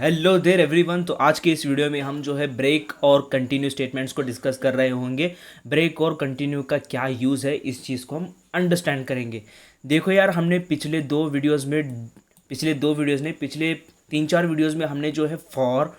Hello there everyone. तो आज के इस वीडियो में हम जो है ब्रेक और कंटिन्यू स्टेटमेंट्स को डिस्कस कर रहे होंगे। ब्रेक और कंटिन्यू का क्या यूज़ है, इस चीज़ को हम अंडरस्टैंड करेंगे। देखो यार, हमने पिछले 3-4 वीडियोज़ में हमने जो है फॉर,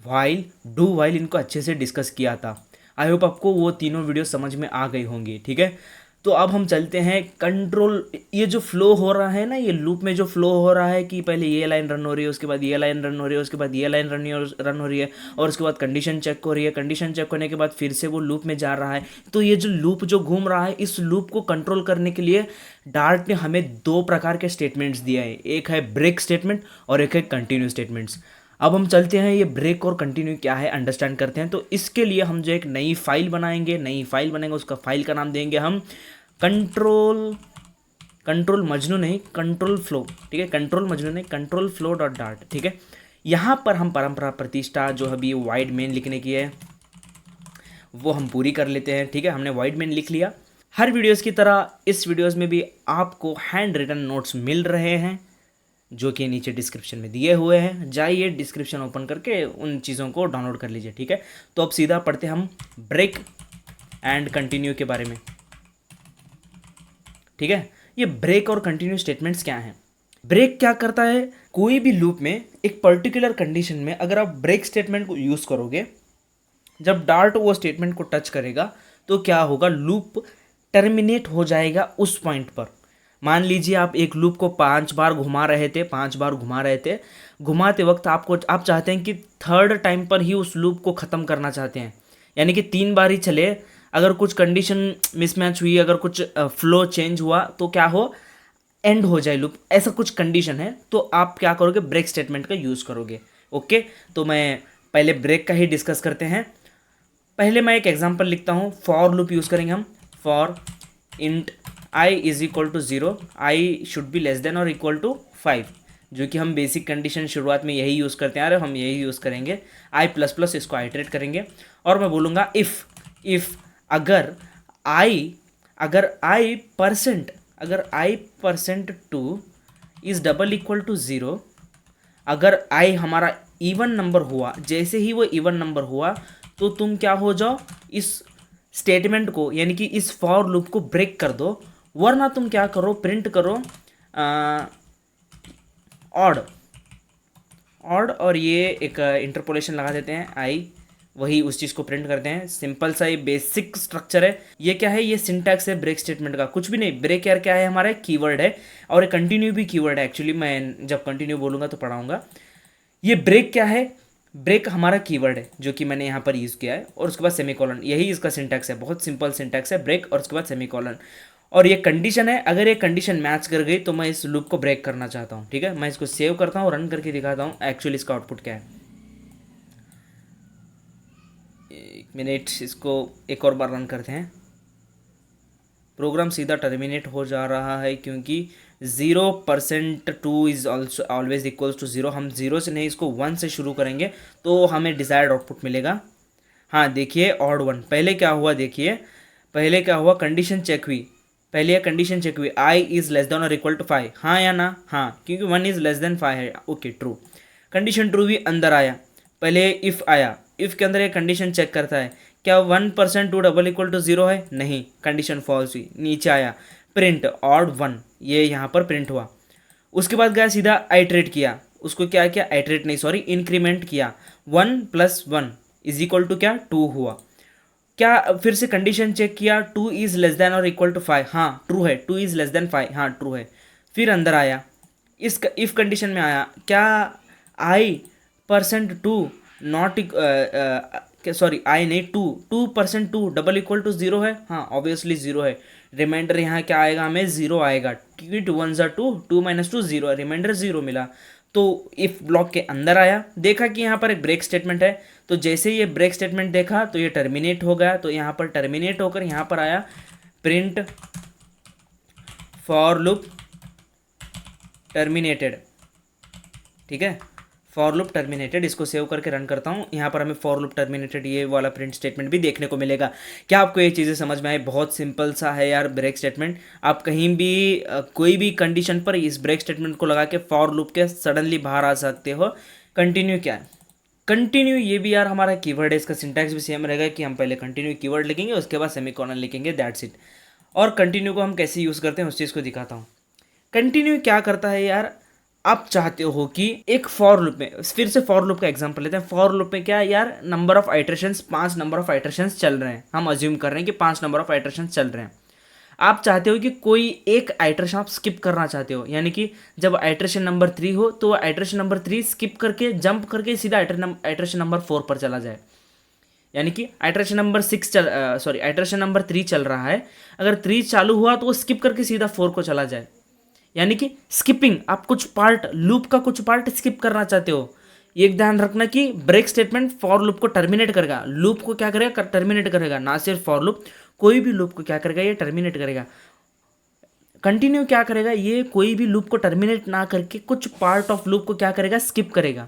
वाइल, डू वाइल इनको अच्छे से डिस्कस किया था। आई होप आपको वो तीनों वीडियो समझ में आ गई होंगी। ठीक है, तो अब हम चलते हैं कंट्रोल। ये जो फ्लो हो रहा है ना, ये लूप में जो फ्लो हो रहा है कि पहले ये लाइन रन हो रही है, उसके बाद ये लाइन रन हो रही है, उसके बाद ये लाइन रन हो रही है और उसके बाद कंडीशन चेक हो रही है। कंडीशन चेक होने के बाद फिर से वो लूप में जा रहा है। तो ये जो लूप जो घूम रहा है, इस लूप को कंट्रोल करने के लिए डार्ट ने हमें 2 प्रकार के स्टेटमेंट्स दिए हैं। एक है ब्रेक स्टेटमेंट और एक है कंटिन्यू स्टेटमेंट्स। अब हम चलते हैं, ये ब्रेक और कंटिन्यू क्या है अंडरस्टैंड करते हैं। तो इसके लिए हम जो एक नई फाइल बनाएंगे, उसका फाइल का नाम देंगे हम कंट्रोल मजनू नहीं, कंट्रोल फ्लो। ठीक है, कंट्रोल मजनू नहीं, कंट्रोल फ्लो डॉट डार्ट। ठीक है, यहाँ पर हम परंपरा प्रतिष्ठा जो अभी वाइड मेन लिखने की है वो हम पूरी कर लेते हैं। ठीक है, हमने वाइड मेन लिख लिया। हर वीडियोस की तरह इस वीडियोस में भी आपको हैंड रिटन नोट्स मिल रहे हैं जो कि नीचे डिस्क्रिप्शन में दिए हुए हैं। जाइए डिस्क्रिप्शन ओपन करके उन चीज़ों को डाउनलोड कर लीजिए। ठीक है, तो अब सीधा पढ़ते हम ब्रेक एंड कंटिन्यू के बारे में। ठीक है, ये ब्रेक और कंटिन्यू स्टेटमेंट्स क्या हैं। ब्रेक क्या करता है, कोई भी लूप में एक पर्टिकुलर कंडीशन में अगर आप ब्रेक स्टेटमेंट को यूज़ करोगे, जब डार्ट वो स्टेटमेंट को टच करेगा तो क्या होगा, लूप टर्मिनेट हो जाएगा उस पॉइंट पर। मान लीजिए आप एक लूप को 5 बार घुमा रहे थे, घुमाते वक्त आप चाहते हैं कि थर्ड टाइम पर ही उस लूप को ख़त्म करना चाहते हैं, यानी कि 3 बार ही चले। अगर कुछ कंडीशन मिसमैच हुई, अगर कुछ फ्लो चेंज हुआ तो क्या हो, एंड हो जाए लूप, ऐसा कुछ कंडीशन है, तो आप क्या करोगे, ब्रेक स्टेटमेंट का यूज़ करोगे। ओके, तो मैं पहले ब्रेक का ही डिस्कस करते हैं। पहले मैं एक एग्जांपल लिखता हूँ। फॉर लूप यूज़ करेंगे हम। For int i is equal to 0, I should be less than और इक्वल टू 5, जो कि हम बेसिक कंडीशन शुरुआत में यही यूज़ करते हैं। अरे हम यही यूज़ करेंगे, i प्लस प्लस इसको आइटरेट करेंगे और मैं बोलूँगा इफ़ अगर i% 2 is double equal to 0, अगर i हमारा इवन नंबर हुआ, जैसे ही वो इवन नंबर हुआ तो तुम क्या हो जाओ, इस स्टेटमेंट को यानी कि इस फॉर लूप को ब्रेक कर दो। वरना तुम क्या करो, प्रिंट करो ऑड और ये एक इंटरपोलेशन लगा देते हैं आई, वही उस चीज़ को प्रिंट करते हैं। सिंपल सा ये बेसिक स्ट्रक्चर है। ये क्या है, ये सिंटैक्स है ब्रेक स्टेटमेंट का, कुछ भी नहीं। ब्रेक यार क्या है, हमारा कीवर्ड है और ये कंटिन्यू भी कीवर्ड है। एक्चुअली मैं जब कंटिन्यू बोलूँगा तो पढ़ाऊँगा। ये ब्रेक क्या है, ब्रेक हमारा कीवर्ड है जो कि मैंने यहाँ पर यूज़ किया है, और उसके बाद सेमीकोलन, यही इसका सिंटैक्स है। बहुत सिंपल सिंटैक्स है, ब्रेक और उसके बाद सेमीकोलन। और ये कंडीशन है, अगर ये कंडीशन मैच कर गई तो मैं इस लूप को ब्रेक करना चाहता हूँ। ठीक है, मैं इसको सेव करता हूँ, रन करके दिखाता हूँ एक्चुअली इसका आउटपुट क्या है। 1 मिनट, इसको एक और बार रन करते हैं। प्रोग्राम सीधा टर्मिनेट हो जा रहा है क्योंकि 0% 2 is also always equals to 0। हम 0 से नहीं, इसको 1 से शुरू करेंगे तो हमें डिज़ायर्ड आउटपुट मिलेगा। हाँ देखिए, ऑड 1। पहले क्या हुआ, देखिए पहले क्या हुआ, कंडीशन चेक हुई। पहले यह कंडीशन चेक हुई, i इज़ लेस देन और इक्वल टू 5, हाँ या ना, हाँ, क्योंकि 1 इज़ लेस देन 5 है। Okay, true. कंडीशन ट्रू भी अंदर आया। पहले इफ़ आया, इफ़ के अंदर ये कंडीशन चेक करता है क्या 1% 2 डबल इक्वल टू 0 है, नहीं, कंडीशन फॉल्स हुई। नीचे आया प्रिंट ऑड 1, ये यहाँ पर प्रिंट हुआ। उसके बाद गया सीधा आइटरेट किया, उसको क्या किया, आइटरेट नहीं सॉरी इंक्रीमेंट किया। 1 + 1 इज इक्वल टू क्या, 2 हुआ। क्या फिर से कंडीशन चेक किया, 2 इज़ लेस देन और इक्वल टू 5, हाँ ट्रू है, 2 इज़ लेस देन 5, हाँ ट्रू है। फिर अंदर आया, इस इफ़ कंडीशन में आया, क्या i%2 नॉट सॉरी आई नहीं 2% 2 डबल इक्वल टू 0 है, हाँ ऑब्वियसली 0 है। रिमाइंडर यहाँ क्या आएगा, हमें 0 आएगा, क्योंकि 2 1 ज़ा 2, 2 - 2 0, रिमाइंडर 0 मिला। तो इफ ब्लॉक के अंदर आया, देखा कि यहाँ पर एक ब्रेक स्टेटमेंट है, तो जैसे ये ब्रेक स्टेटमेंट देखा तो ये टर्मिनेट हो गया, तो यहाँ पर टर्मिनेट होकर यहाँ पर आया प्रिंट फॉर लूप टर्मिनेटेड। ठीक है, फॉर लूप टर्मिनेटेड, इसको सेव करके रन करता हूँ। यहाँ पर हमें फॉर लूप टर्मिनेटेड ये वाला प्रिंट स्टेटमेंट भी देखने को मिलेगा। क्या आपको ये चीज़ें समझ में आए? बहुत सिंपल सा है यार ब्रेक स्टेटमेंट। आप कहीं भी कोई भी कंडीशन पर इस ब्रेक स्टेटमेंट को लगा के फॉर लूप के सडनली बाहर आ सकते हो। कंटिन्यू क्या है? कंटिन्यू ये भी यार हमारा कीवर्ड है, इसका सिंटैक्स भी सेम रहेगा कि हम पहले कंटिन्यू कीवर्ड लिखेंगे, उसके बाद सेमीकोलन लिखेंगे, दैट्स इट। और कंटिन्यू को हम कैसे यूज़ करते हैं उस चीज़ को दिखाता हूँ। कंटिन्यू क्या करता है यार, आप चाहते हो कि एक फॉर लूप में, फिर से फॉर लूप का एग्जांपल लेते हैं। फॉर लूप में क्या है यार, number of iterations, 5 number of iterations चल रहे हैं, हम अज्यूम कर रहे हैं कि 5 नंबर ऑफ आइटरेशंस चल रहे हैं। आप चाहते हो कि कोई एक आइटरेशन आप स्किप करना चाहते हो, यानी कि जब आइटरेशन नंबर 3 हो तो आइटरेशन नंबर 3 स्किप करके जंप करके सीधा आइटरेशन नंबर 4 पर चला जाए। यानी कि आइटरेशन नंबर आइटरेशन नंबर 3 चल रहा है, अगर 3 चालू हुआ तो वो स्किप करके सीधा 4 को चला जाए। यानी कि स्किपिंग, आप कुछ पार्ट, लूप का कुछ पार्ट स्किप करना चाहते हो। एक ध्यान रखना कि ब्रेक स्टेटमेंट फॉर लूप को टर्मिनेट करेगा, लूप को क्या करेगा, टर्मिनेट करेगा, ना सिर्फ फॉर लूप, कोई भी लूप को क्या करेगा, ये टर्मिनेट करेगा। कंटिन्यू क्या करेगा, ये कोई भी लूप को टर्मिनेट ना करके कुछ पार्ट ऑफ लूप को क्या करेगा, स्किप करेगा,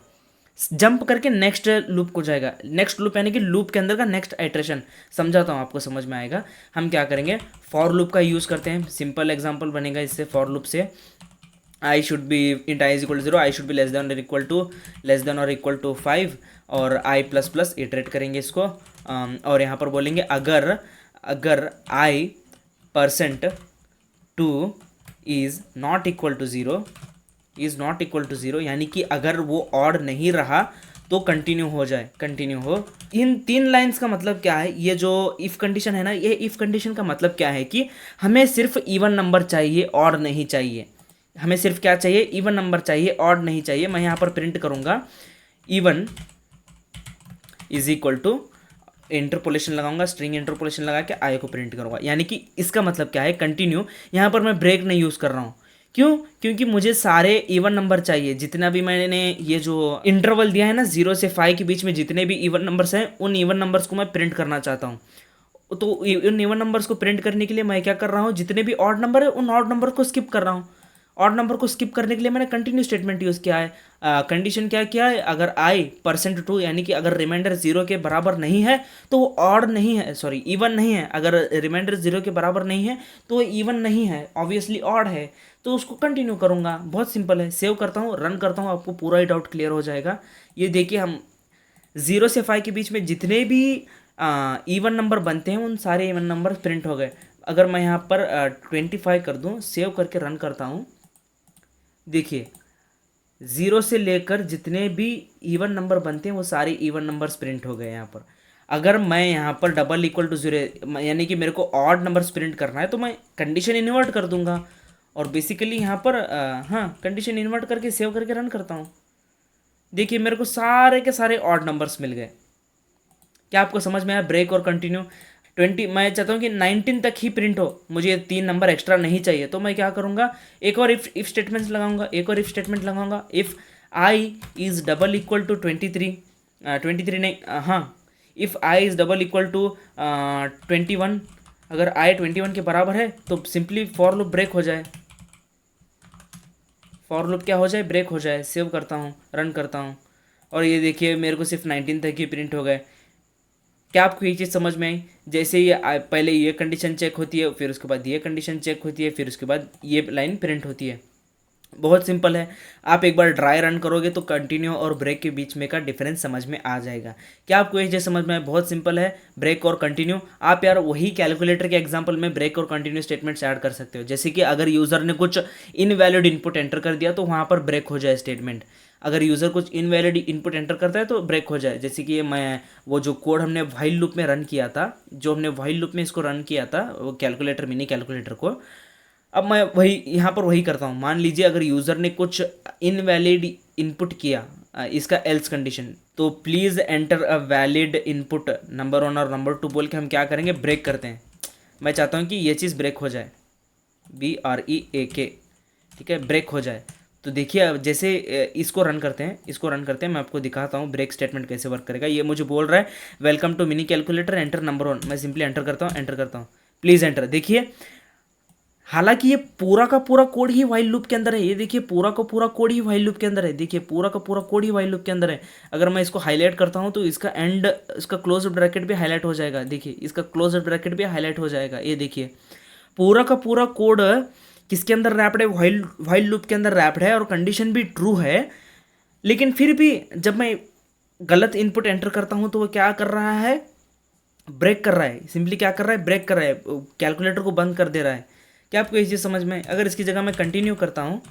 जंप करके नेक्स्ट लूप को जाएगा। नेक्स्ट लूप यानी कि लूप के अंदर का नेक्स्ट आइटरेशन। समझाता हूँ, आपको समझ में आएगा। हम क्या करेंगे, फॉर लूप का यूज़ करते हैं, सिंपल एग्जांपल बनेगा इससे। फॉर लूप से i should be int i is equal to 0, I should be less than और इक्वल टू 5 और आई प्लस प्लस इटरेट करेंगे इसको। और यहाँ पर बोलेंगे अगर I percent 2 is not equal to 0, यानी कि अगर वो ऑड नहीं रहा तो कंटिन्यू हो। इन 3 लाइंस का मतलब क्या है, ये जो इफ़ कंडीशन है ना, ये इफ़ कंडीशन का मतलब क्या है कि हमें सिर्फ इवन नंबर चाहिए, ऑड नहीं चाहिए। हमें सिर्फ क्या चाहिए, इवन नंबर चाहिए, ऑड नहीं चाहिए। मैं यहाँ पर प्रिंट करूँगा even is equal to, interpolation लगाऊंगा, स्ट्रिंग इंटरपोलेशन लगा के आई को प्रिंट करूँगा। यानी कि इसका मतलब क्या है, कंटिन्यू। यहाँ पर मैं ब्रेक नहीं यूज़ कर रहा हूँ, क्यों? क्योंकि मुझे सारे इवन नंबर चाहिए। जितना भी मैंने ये जो इंटरवल दिया है ना 0 से 5 के बीच में, जितने भी इवन नंबर्स हैं, उन इवन नंबर्स को मैं प्रिंट करना चाहता हूँ। तो उन इवन नंबर्स को प्रिंट करने के लिए मैं क्या कर रहा हूँ, जितने भी ऑड नंबर है उन ऑड नंबर को स्किप कर रहा हूँ। ऑड नंबर को स्किप करने के लिए मैंने कंटिन्यू स्टेटमेंट यूज़ किया है। कंडीशन क्या किया है, अगर आई परसेंट 2 यानी कि अगर रिमाइंडर 0 के बराबर नहीं है तो वो ऑड नहीं है, सॉरी इवन नहीं है। अगर रिमाइंडर 0 के बराबर नहीं है तो वो इवन नहीं है, ऑब्वियसली ऑड है, तो उसको कंटिन्यू करूँगा। बहुत सिंपल है। सेव करता हूँ, रन करता हूँ, आपको पूरा ही डाउट क्लियर हो जाएगा। ये देखिए, हम 0 से 5 के बीच में जितने भी इवन नंबर बनते हैं उन सारे इवन नंबर प्रिंट हो गए। अगर मैं यहाँ पर 25 कर दूँ, सेव करके रन करता हूँ, देखिए 0 से लेकर जितने भी इवन नंबर बनते हैं वो सारे इवन नंबर्स प्रिंट हो गए यहाँ पर। अगर मैं यहाँ पर डबल इक्वल टू 0 यानी कि मेरे को ऑड नंबर्स प्रिंट करना है तो मैं कंडीशन इन्वर्ट कर दूंगा और बेसिकली यहाँ पर कंडीशन इन्वर्ट करके सेव करके रन करता हूँ। देखिए मेरे को सारे के सारे ऑड नंबर्स मिल गए। क्या आपको समझ में आया? ब्रेक और कंटिन्यू। 20 मैं चाहता हूँ कि 19 तक ही प्रिंट हो, मुझे 3 नंबर एक्स्ट्रा नहीं चाहिए, तो मैं क्या करूँगा, एक और इफ स्टेटमेंट लगाऊंगा। If i is double equal to 23 if i is double equal to 21, अगर आई 21 के बराबर है तो सिंपली फॉर लूप ब्रेक हो जाए। फॉर लूप क्या हो जाए, ब्रेक हो जाए। सेव करता हूँ, रन करता हूँ और ये देखिए मेरे को सिर्फ 19 तक ही प्रिंट हो गए। क्या आपको ये चीज़ समझ में आई? जैसे ये पहले ये कंडीशन चेक होती है, फिर उसके बाद ये कंडीशन चेक होती है, फिर उसके बाद ये लाइन प्रिंट होती है। बहुत सिंपल है। आप एक बार ड्राई रन करोगे तो कंटिन्यू और ब्रेक के बीच में का डिफरेंस समझ में आ जाएगा। क्या आपको ये चीज़ समझ में आए? बहुत सिंपल है, ब्रेक और कंटिन्यू। आप यार वही कैलकुलेटर के एग्जांपल में ब्रेक और कंटिन्यू स्टेटमेंट्स ऐड कर सकते हो। जैसे कि अगर यूज़र ने कुछ इनवैलिड इनपुट एंटर कर दिया तो वहाँ पर ब्रेक हो जाए स्टेटमेंट। अगर यूज़र कुछ इनवैलिड इनपुट एंटर करता है तो ब्रेक हो जाए। जैसे कि मैं वो जो कोड हमने व्हाइल लूप में रन किया था, इसको रन किया था वो कैलकुलेटर, मिनी कैलकुलेटर को, अब मैं वही यहाँ पर वही करता हूँ। मान लीजिए अगर यूज़र ने कुछ इनवैलिड इनपुट किया, इसका एल्स कंडीशन, तो please enter a valid input number 1 और नंबर 2 बोल के हम क्या करेंगे, ब्रेक करते हैं। मैं चाहता हूँ कि ये चीज़ ब्रेक हो जाए, BREAK, ठीक है, ब्रेक हो जाए। तो देखिए अब जैसे इसको रन करते हैं, मैं आपको दिखाता हूँ ब्रेक स्टेटमेंट कैसे वर्क करेगा। ये मुझे बोल रहा है welcome to mini calculator, enter number 1। मैं सिंपली एंटर करता हूँ, प्लीज़ एंटर। देखिए हालांकि ये पूरा का पूरा कोड ही व्हाइल लूप के अंदर है। ये देखिए पूरा का पूरा कोड ही व्हाइल लूप के अंदर है। देखिए पूरा का पूरा कोड ही व्हाइल लूप के अंदर है। अगर मैं इसको हाईलाइट करता हूँ तो इसका एंड, इसका क्लोज ब्रैकेट भी हाईलाइट हो जाएगा। देखिए इसका क्लोज ब्रैकेट भी हाईलाइट हो जाएगा। ये देखिए पूरा का पूरा कोड किसके अंदर रैप्ड है, व्हाइल लूप के अंदर रैप्ड है और कंडीशन भी ट्रू है। लेकिन फिर भी जब मैं गलत इनपुट एंटर करता हूँ तो वो क्या कर रहा है, ब्रेक कर रहा है। सिंपली क्या कर रहा है, ब्रेक कर रहा है, कैलकुलेटर को बंद कर दे रहा है। क्या आपको ये चीज़ समझ में? अगर इसकी जगह मैं कंटिन्यू करता हूँ,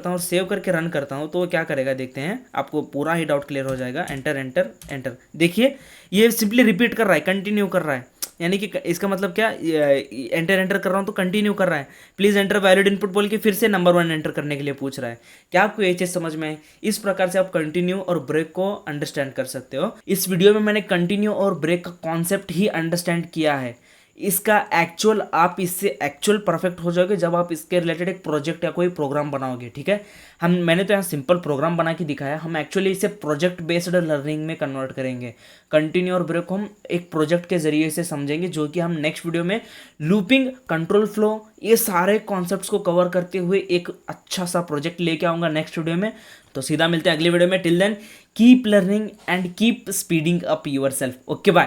और सेव करके रन करता हूँ तो वो क्या करेगा देखते हैं, आपको पूरा ही डाउट क्लियर हो जाएगा। एंटर एंटर एंटर, देखिए ये सिंपली रिपीट कर रहा है, कंटिन्यू कर रहा है। यानी कि इसका मतलब क्या, एंटर एंटर कर रहा हूँ तो कंटिन्यू कर रहा है। प्लीज़ एंटर वैलिड इनपुट बोल के फिर से नंबर 1 एंटर करने के लिए पूछ रहा है। क्या आपको ये चीज़ समझ में है? इस प्रकार से आप कंटिन्यू और ब्रेक को अंडरस्टैंड कर सकते हो। इस वीडियो में मैंने कंटिन्यू और ब्रेक का कॉन्सेप्ट ही अंडरस्टैंड किया है। इसका एक्चुअल, आप इससे एक्चुअल परफेक्ट हो जाओगे जब आप इसके रिलेटेड एक प्रोजेक्ट या कोई प्रोग्राम बनाओगे, ठीक है। मैंने तो यहाँ सिंपल प्रोग्राम बना के दिखाया, हम एक्चुअली इसे प्रोजेक्ट बेस्ड लर्निंग में कन्वर्ट करेंगे। कंटिन्यू और ब्रेक को हम एक प्रोजेक्ट के जरिए से समझेंगे, जो कि हम नेक्स्ट वीडियो में लूपिंग, कंट्रोल फ्लो, ये सारे कॉन्सेप्ट्स को कवर करते हुए एक अच्छा सा प्रोजेक्ट लेके आऊँगा नेक्स्ट वीडियो में। तो सीधा मिलते हैं अगली वीडियो में। Till then keep learning and keep speeding up yourself. Okay bye.